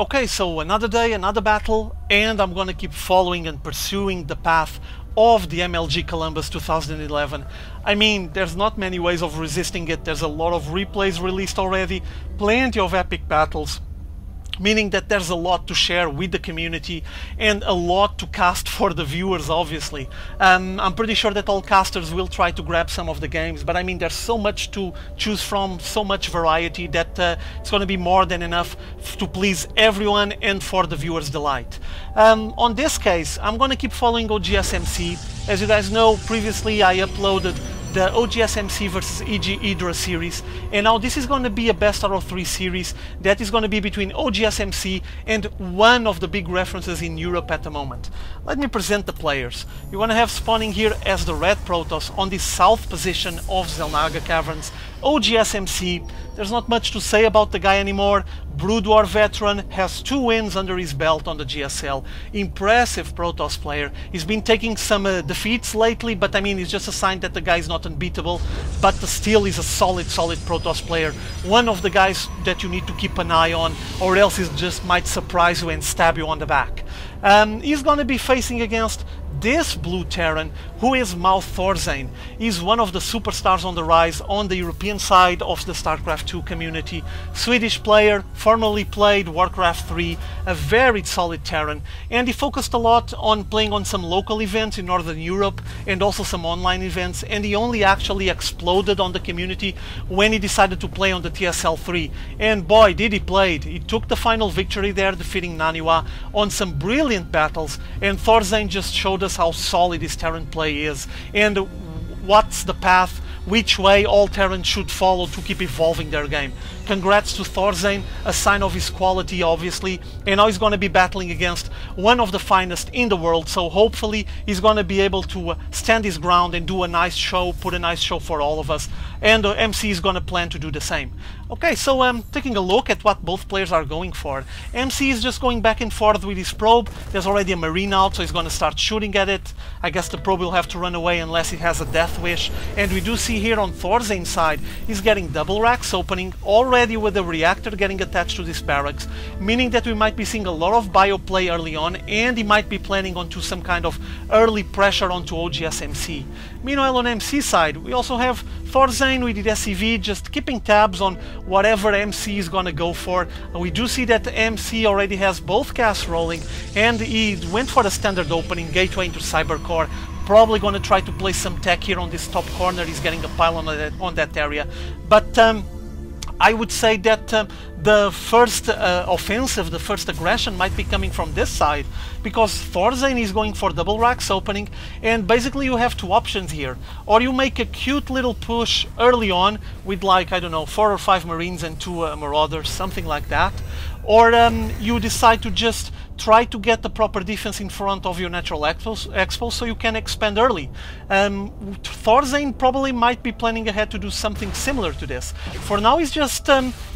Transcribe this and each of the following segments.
Okay, so another day, another battle, and I'm gonna keep following and pursuing the path of the MLG Columbus 2011. I mean, there's not many ways of resisting it. There's a lot of replays released already, plenty of epic battles, meaning that there's a lot to share with the community and a lot to cast for the viewers, obviously. I'm pretty sure that all casters will try to grab some of the games, but I mean, there's so much to choose from, so much variety that it's going to be more than enough to please everyone and for the viewers' delight. On this case, I'm going to keep following oGsMC. As you guys know, previously I uploaded the oGsMC versus EG Hydra series, and now this is going to be a best out of 3 series that is going to be between oGsMC and one of the big references in Europe at the moment. Let me present the players. You're going to have spawning here as the red Protoss on the south position of Xel'Naga Caverns, oGsMC. There's not much to say about the guy anymore. Brood War veteran, has 2 wins under his belt on the GSL. Impressive Protoss player. He's been taking some defeats lately, but I mean, it's just a sign that the guy is not unbeatable, but still is a solid Protoss player. One of the guys that you need to keep an eye on, or else he just might surprise you and stab you on the back. He's gonna be facing against this blue Terran, who is mouzThorzain. He's one of the superstars on the rise on the European side of the Starcraft 2 community. Swedish player, formerly played Warcraft 3, a very solid Terran, and he focused a lot on playing on some local events in Northern Europe and also some online events, and he only actually exploded on the community when he decided to play on the TSL 3. And boy, did he play it. He took the final victory there, defeating Naniwa on some brilliant battles, and Thorzain just showed us how solid his Terran play is and what's the path, which way all Terrans should follow to keep evolving their game. Congrats to Thorzain, a sign of his quality obviously, and now he's going to be battling against one of the finest in the world, so hopefully he's going to be able to stand his ground and do a nice show, put a nice show for all of us, and MC is going to plan to do the same. Okay, so taking a look at what both players are going for. MC is just going back and forth with his probe. There's already a marine out, so he's going to start shooting at it. I guess the probe will have to run away unless he has a death wish, and we do see here on Thorzain's side, he's getting double racks opening already with the reactor getting attached to this barracks, meaning that we might be seeing a lot of bio play early on, and he might be planning onto some kind of early pressure onto oGsMC. Meanwhile, on MC side, we also have Thorzain with the SCV just keeping tabs on whatever MC is gonna go for. We do see that MC already has both casts rolling, and he went for the standard opening, gateway into Cybercore. Probably going to try to play some tech here on this top corner. He's getting a pylon on that area, but I would say that the first offensive, the first aggression might be coming from this side, because Thorzain is going for double racks opening, and basically you have 2 options here. Or you make a cute little push early on with, like, I don't know, 4 or 5 Marines and 2 Marauders, something like that. Or you decide to just try to get the proper defense in front of your natural expos so you can expand early. Thorzain probably might be planning ahead to do something similar to this. For now he's just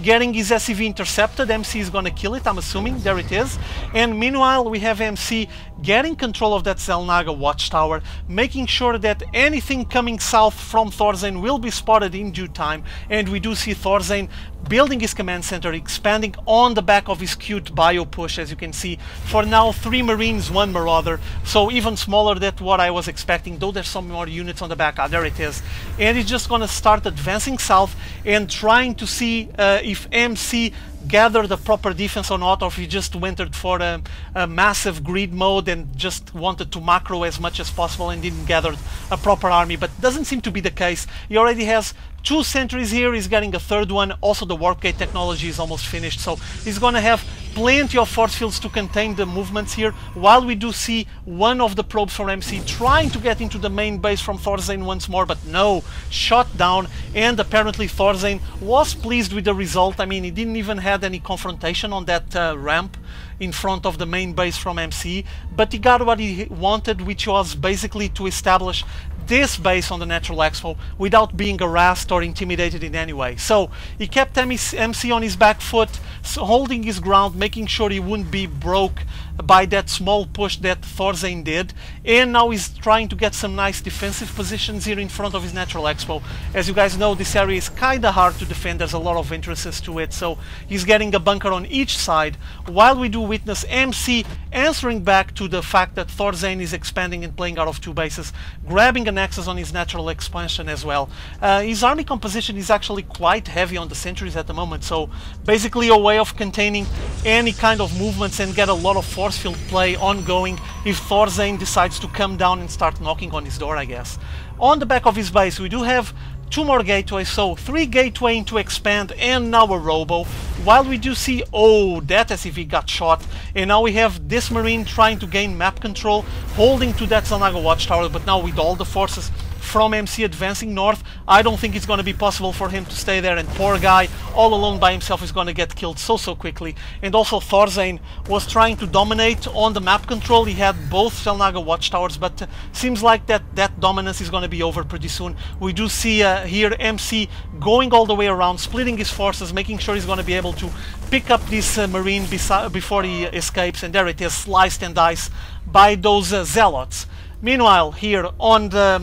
getting his SCV intercepted. MC is gonna kill it, I'm assuming. There it is. And meanwhile we have MC getting control of that Xel'Naga watchtower, making sure that anything coming south from Thorzain will be spotted in due time. And we do see Thorzain building his command center, expanding on the back of his cute bio push, as you can see. For now, 3 Marines, 1 Marauder, so even smaller than what I was expecting, though there's some more units on the back. Ah, there it is. And he's just gonna start advancing south and trying to see if MC gather the proper defense or not, or if he just went for a massive greed mode and just wanted to macro as much as possible and didn't gather a proper army, but doesn't seem to be the case. He already has 2 sentries here, he's getting a 3rd one. Also the warp gate technology is almost finished, so he's gonna have plenty of force fields to contain the movements here, while we do see one of the probes from MC trying to get into the main base from Thorzain once more, but no, shot down. And apparently Thorzain was pleased with the result. I mean, he didn't even have any confrontation on that ramp in front of the main base from MC, but he got what he wanted, which was basically to establish this base on the Natural Expo without being harassed or intimidated in any way. So he kept MC on his back foot, holding his ground, making sure he wouldn't be broke by that small push that ThorzaIn did, and now he's trying to get some nice defensive positions here in front of his Natural Expo. As you guys know, this area is kinda hard to defend, there's a lot of entrances to it, so he's getting a bunker on each side, while we do witness MC answering back to the fact that ThorzaIn is expanding and playing out of two bases, grabbing an access on his natural expansion as well. His army composition is actually quite heavy on the sentries at the moment, so basically a way of containing any kind of movements and get a lot of force field play ongoing if ThorzaIn decides to come down and start knocking on his door, I guess. On the back of his base we do have two more gateways, so 3 gateway to expand and now a robo, while we do see, oh, that SCV got shot, and now we have this marine trying to gain map control, holding to that Xel'Naga watchtower, but now with all the forces from MC advancing north, I don't think it's going to be possible for him to stay there, and poor guy all alone by himself is going to get killed so quickly. And also ThorzaIn was trying to dominate on the map control. He had both Xel'Naga watchtowers, but seems like that dominance is going to be over pretty soon. We do see here MC going all the way around, splitting his forces, making sure he's going to be able to pick up this marine before he escapes, and there it is, sliced and diced by those zealots. Meanwhile, here on the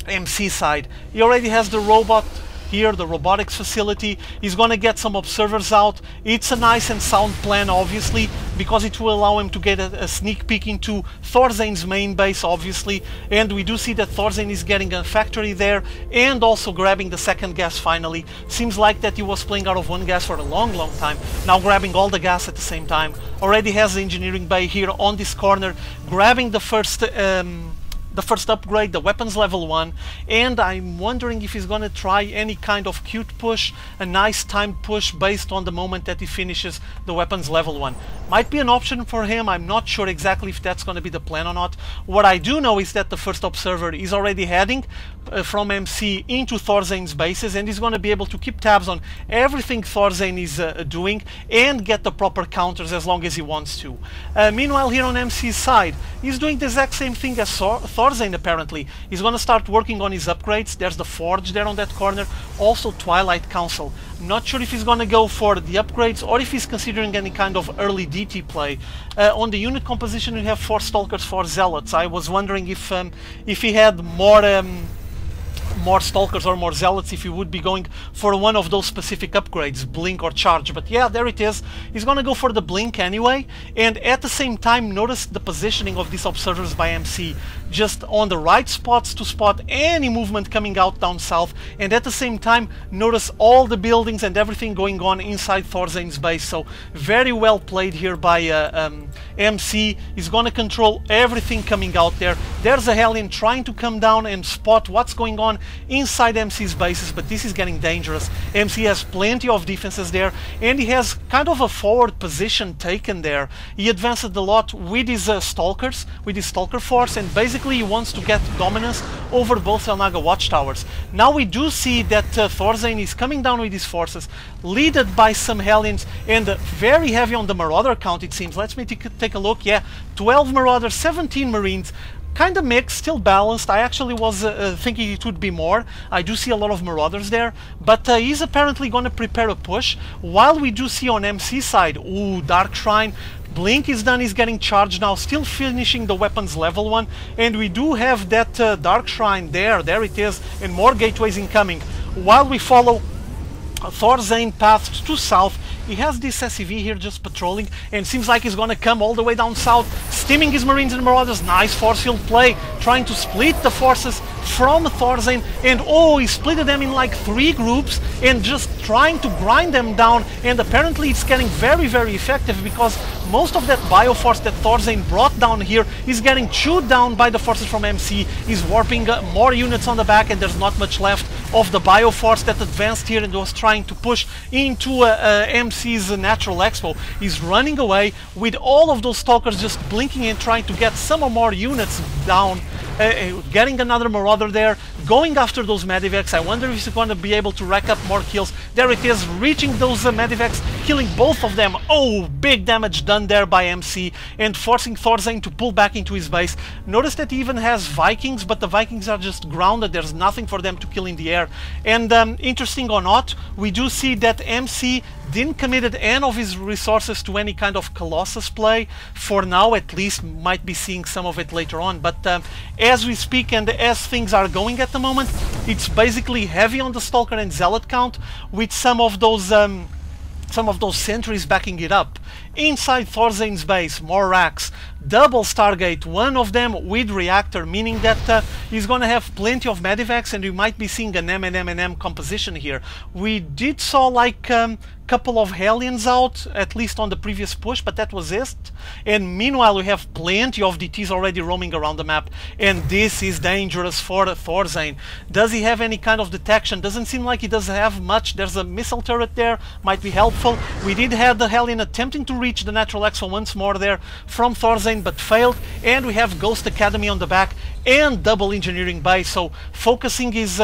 MC side, he already has the robot here, the robotics facility. He's gonna get some observers out. It's a nice and sound plan, obviously, because it will allow him to get a sneak peek into ThorzaIn's main base, obviously, and we do see that ThorzaIn is getting a factory there and also grabbing the second gas finally. Seems like that he was playing out of one gas for a long time, now grabbing all the gas at the same time. Already has the engineering bay here on this corner, grabbing the first upgrade, the weapons level 1, and I'm wondering if he's gonna try any kind of cute push, a nice timed push based on the moment that he finishes the weapons level 1. Might be an option for him, I'm not sure exactly if that's gonna be the plan or not. What I do know is that the first observer is already heading from MC into ThorzaIn's bases, and he's gonna be able to keep tabs on everything ThorzaIn is doing and get the proper counters as long as he wants to. Meanwhile, here on MC's side, he's doing the exact same thing as ThorzaIn apparently. He's gonna start working on his upgrades. There's the Forge there on that corner, also Twilight Council. Not sure if he's gonna go for the upgrades or if he's considering any kind of early DT play. On the unit composition we have 4 Stalkers, 4 Zealots. I was wondering if he had more Stalkers or more Zealots, if he would be going for one of those specific upgrades, Blink or Charge. But yeah, there it is. He's gonna go for the Blink anyway, and at the same time notice the positioning of these observers by MC, just on the right spots to spot any movement coming out down south, and at the same time notice all the buildings and everything going on inside ThorzaIn's base. So very well played here by MC. He's gonna control everything coming out there. There's a Hellion trying to come down and spot what's going on inside MC's bases, but this is getting dangerous. MC has plenty of defenses there, and he has kind of a forward position taken there. He advanced a lot with his Stalkers, with his Stalker force, and basically he wants to get dominance over both Xel'Naga watchtowers. Now we do see that ThorzaIn is coming down with his forces, leaded by some Hellions, and very heavy on the Marauder count it seems. Let's take a look. Yeah, 12 Marauders, 17 Marines. Kind of mixed, still balanced. I actually was thinking it would be more. I do see a lot of Marauders there, but he's apparently going to prepare a push, while we do see on MC side, ooh, Dark Shrine, Blink is done, he's getting charged now, still finishing the weapons level 1, and we do have that Dark Shrine there it is, and more gateways incoming. While we follow ThorzaIn path to south, he has this SCV here just patrolling, and seems like he's gonna come all the way down south, steaming his Marines and Marauders. Nice force field play, trying to split the forces from ThorzaIn, and oh, he split them in like 3 groups and just trying to grind them down, and apparently it's getting very effective, because most of that bioforce that ThorzaIn brought down here is getting chewed down by the forces from MC. He's warping more units on the back, and there's not much left of the bioforce that advanced here and was trying to push into MC's Natural Expo. He's running away with all of those Stalkers just blinking and trying to get some more units down. Getting another Marauder there, going after those medivacs. I wonder if he's going to be able to rack up more kills. There it is, reaching those medivacs, killing both of them. Oh, big damage done there by MC, and forcing Thorzain to pull back into his base. Notice that he even has Vikings, but the Vikings are just grounded. There's nothing for them to kill in the air. And interesting or not, we do see that MC didn't commit any of his resources to any kind of Colossus play for now, at least. Might be seeing some of it later on, but as we speak and as things are going at the moment, it's basically heavy on the Stalker and Zealot count, with some of those sentries backing it up. Inside Thorzain's base, more racks, double Stargate, one of them with reactor, meaning that he's gonna have plenty of medivacs, and we might be seeing an M composition here. We did saw like couple of Hellions out, at least on the previous push, but that was it. And meanwhile we have plenty of DTs already roaming around the map, and this is dangerous for Thorzain. Does he have any kind of detection? Doesn't seem like he does have much. There's a missile turret there, might be helpful. We did have the Hellion attempting to reach the natural axle once more there from Thorzain, but failed. And we have Ghost Academy on the back and double engineering base, so focusing his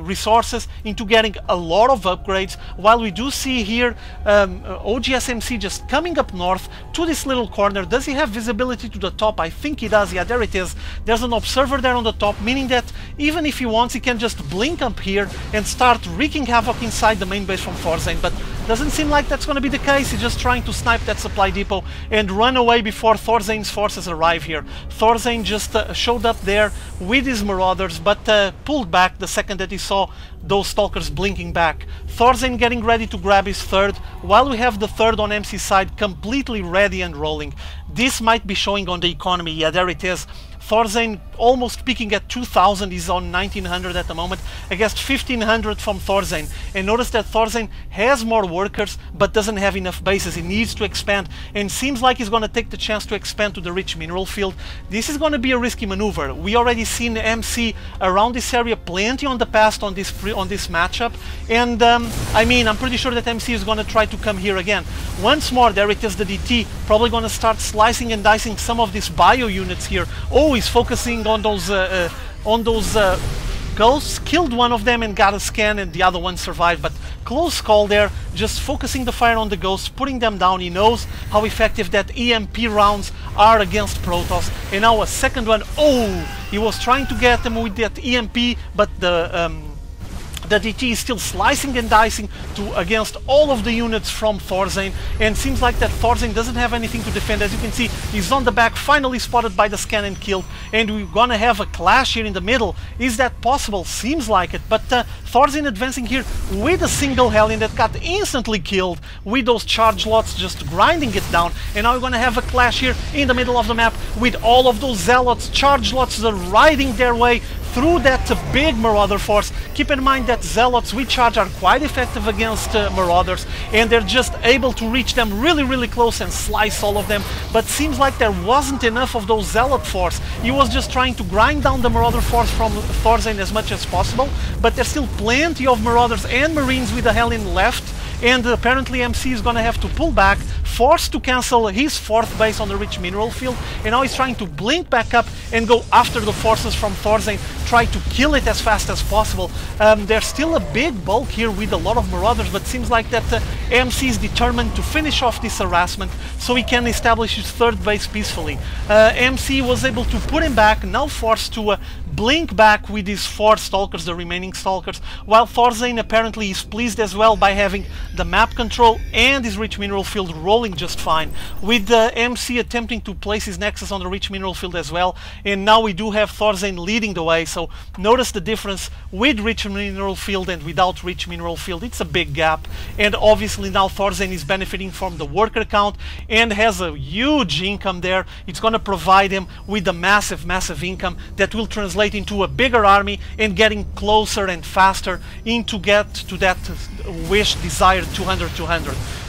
resources into getting a lot of upgrades, while we do see here oGsMC just coming up north to this little corner. Does he have visibility to the top? I think he does. Yeah, there it is. There's an observer there on the top, meaning that even if he wants, he can just blink up here and start wreaking havoc inside the main base from Thorzain, but doesn't seem like that's going to be the case. He's just trying to snipe that supply depot and run away before Thorzain's forces arrive here. Thorzain just showed up there with his Marauders, but pulled back the second that he saw those Stalkers blinking back. Thorzain getting ready to grab his third, while we have the third on MC side completely ready and rolling. This might be showing on the economy. Yeah, there it is. Thorzain almost peaking at 2000, he's on 1900 at the moment, against 1500 from Thorzain. And notice that Thorzain has more workers but doesn't have enough bases. He needs to expand, and seems like he's going to take the chance to expand to the rich mineral field. This is going to be a risky maneuver. We already seen MC around this area plenty on the past on this matchup, and I mean, I'm pretty sure that MC is going to try to come here again. Once more, there it is, the DT, probably going to start slicing and dicing some of these bio units here. Oh, he's focusing on those ghosts, killed one of them and got a scan, and the other one survived, but close call there, just focusing the fire on the ghosts, putting them down. He knows how effective that EMP rounds are against Protoss. And now a second one. Oh, he was trying to get them with that EMP, but the DT is still slicing and dicing against all of the units from Thorzain, and seems like that Thorzain doesn't have anything to defend. As you can see, he's on the back, finally spotted by the scan and killed, and we're gonna have a clash here in the middle. Is that possible? Seems like it, but Thorzain advancing here with a single Hellion that got instantly killed with those charge lots just grinding it down, and now we're gonna have a clash here in the middle of the map with all of those Zealots, charge lots that are riding their way through that big Marauder force. Keep in mind that Zealots with charge are quite effective against Marauders, and they're just able to reach them really close and slice all of them, but seems like there wasn't enough of those Zealot force. He was just trying to grind down the Marauder force from Thorzain as much as possible, but there's still plenty of Marauders and Marines with the Hellion left, and apparently MC is gonna have to pull back, forced to cancel his fourth base on the rich mineral field, and now he's trying to blink back up and go after the forces from Thorzain, try to kill it as fast as possible. There's still a big bulk here with a lot of Marauders, but seems like that MC is determined to finish off this harassment so he can establish his third base peacefully. MC was able to put him back, now forced to blink back with his 4 Stalkers, the remaining Stalkers, while Thorzain apparently is pleased as well by having the map control and his rich mineral field rolling just fine, with MC attempting to place his Nexus on the rich mineral field as well. And now we do have Thorzain leading the way, so notice the difference with rich mineral field and without rich mineral field. It's a big gap, and obviously now Thorzain is benefiting from the worker count and has a huge income there. It's going to provide him with a massive income that will translate into a bigger army and getting closer and faster into get to that wish, desired 200.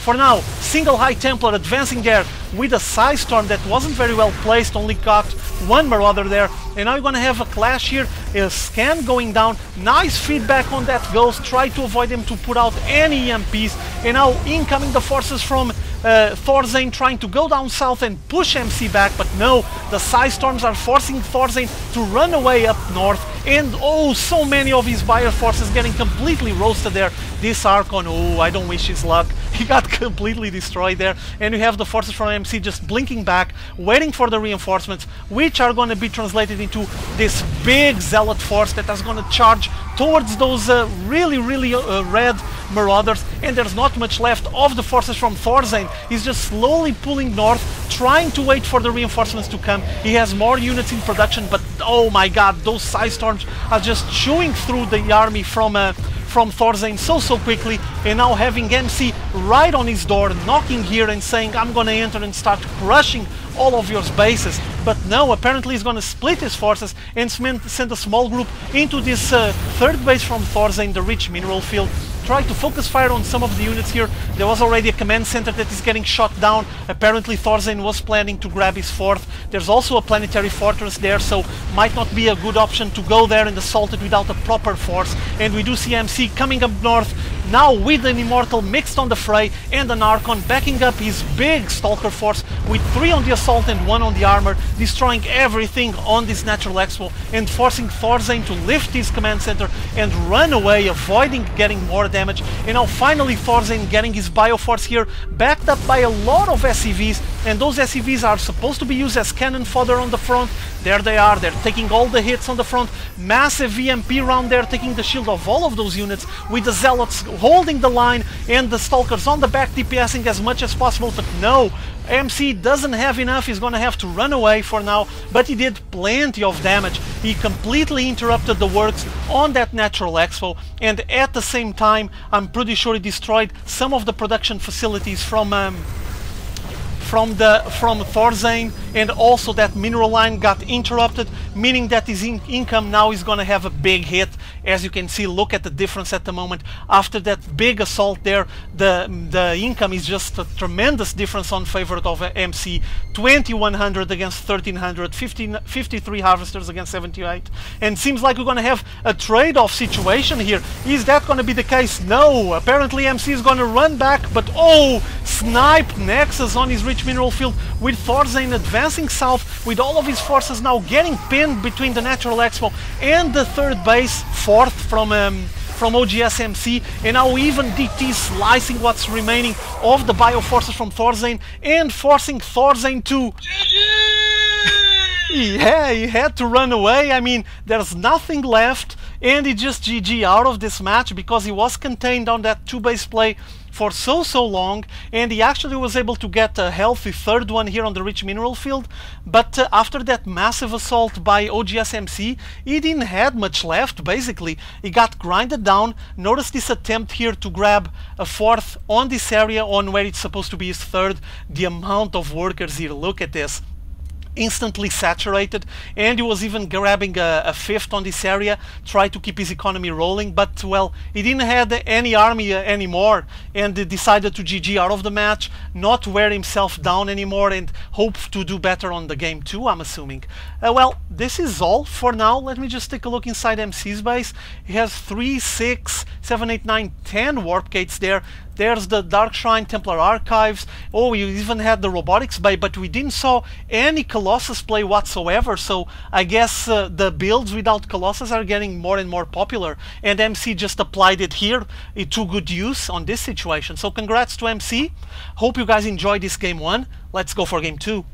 For now, single High Templar advancing there with a Side Storm that wasn't very well placed, only got one Marauder there, and now you're gonna have a clash here, a scan going down, nice feedback on that Ghost, try to avoid him to put out any EMPs, and now incoming the forces from ThorzaIn trying to go down south and push MC back, but no, the Psystorms are forcing ThorzaIn to run away up north, and oh, so many of his Bio forces getting completely roasted there. This Archon, oh, I don't wish his luck. He got completely destroyed there, and you have the forces from MC just blinking back, waiting for the reinforcements, which are going to be translated into this big Zealot force that is going to charge towards those really red Marauders, and there's not much left of the forces from ThorzaIn. He's just slowly pulling north, trying to wait for the reinforcements to come. He has more units in production, but oh my god, those Psystorms are just chewing through the army from ThorzaIn so quickly, and now having MC right on his door, knocking here and saying, I'm gonna enter and start crushing all of your bases. But no, apparently he's gonna split his forces and send a small group into this third base from ThorzaIn, the rich mineral field. Try to focus fire on some of the units here. There was already a command center that is getting shot down. Apparently ThorzaIn was planning to grab his fourth. There's also a planetary fortress there, so might not be a good option to go there and assault it without a proper force. And we do see MC coming up north now with an Immortal mixed on the fray and an Archon backing up his big Stalker force with 3 on the assault and 1 on the armor, destroying everything on this Natural Expo and forcing ThorzaIn to lift his command center and run away, avoiding getting more damage. And now finally ThorzaIn getting his Bioforce here, backed up by a lot of SCVs, and those SCVs are supposed to be used as cannon fodder on the front. There they are, they're taking all the hits on the front. Massive VMP round there, taking the shield of all of those units, with the Zealots holding the line and the Stalkers on the back DPSing as much as possible. But no, MC doesn't have enough. He's gonna have to run away for now, but he did plenty of damage. He completely interrupted the works on that Natural Expo, and at the same time I'm pretty sure he destroyed some of the production facilities from ThorzaIn, and also that mineral line got interrupted, meaning that his income now is gonna have a big hit. As you can see, look at the difference at the moment. After that big assault there, the income is just a tremendous difference on favor of MC. 2100 against 1300, 53 harvesters against 78, and seems like we're gonna have a trade-off situation here. Is that gonna be the case? No, apparently MC is gonna run back, but oh, snipe Nexus on his rich mineral field, with ThorzaIn advancing south with all of his forces now getting pinned between the Natural Expo and the third base, fourth from oGsMC, and now even DT slicing what's remaining of the Bio forces from ThorzaIn and forcing ThorzaIn to yeah, he had to run away. I mean, there's nothing left, and he just GG out of this match because he was contained on that 2-base play for so long, and he actually was able to get a healthy third one here on the rich mineral field. But after that massive assault by oGsMC, he didn't have much left. Basically, he got grinded down. Notice this attempt here to grab a fourth on this area, on where it's supposed to be his third. The amount of workers here, look at this. Instantly saturated, and he was even grabbing a fifth on this area, try to keep his economy rolling, but well, he didn't have any army anymore, and decided to GG out of the match, not wear himself down anymore, and hope to do better on the game 2, I'm assuming. Well, this is all for now. Let me just take a look inside MC's base. He has 3, 6, 7, 8, 9, 10 warp gates there. There's the Dark Shrine Templar Archives. Oh, we even had the Robotics Bay, but we didn't saw any Colossus play whatsoever, so I guess the builds without Colossus are getting more and more popular, and MC just applied it here to good use on this situation. So congrats to MC. Hope you guys enjoyed this game 1. Let's go for game 2.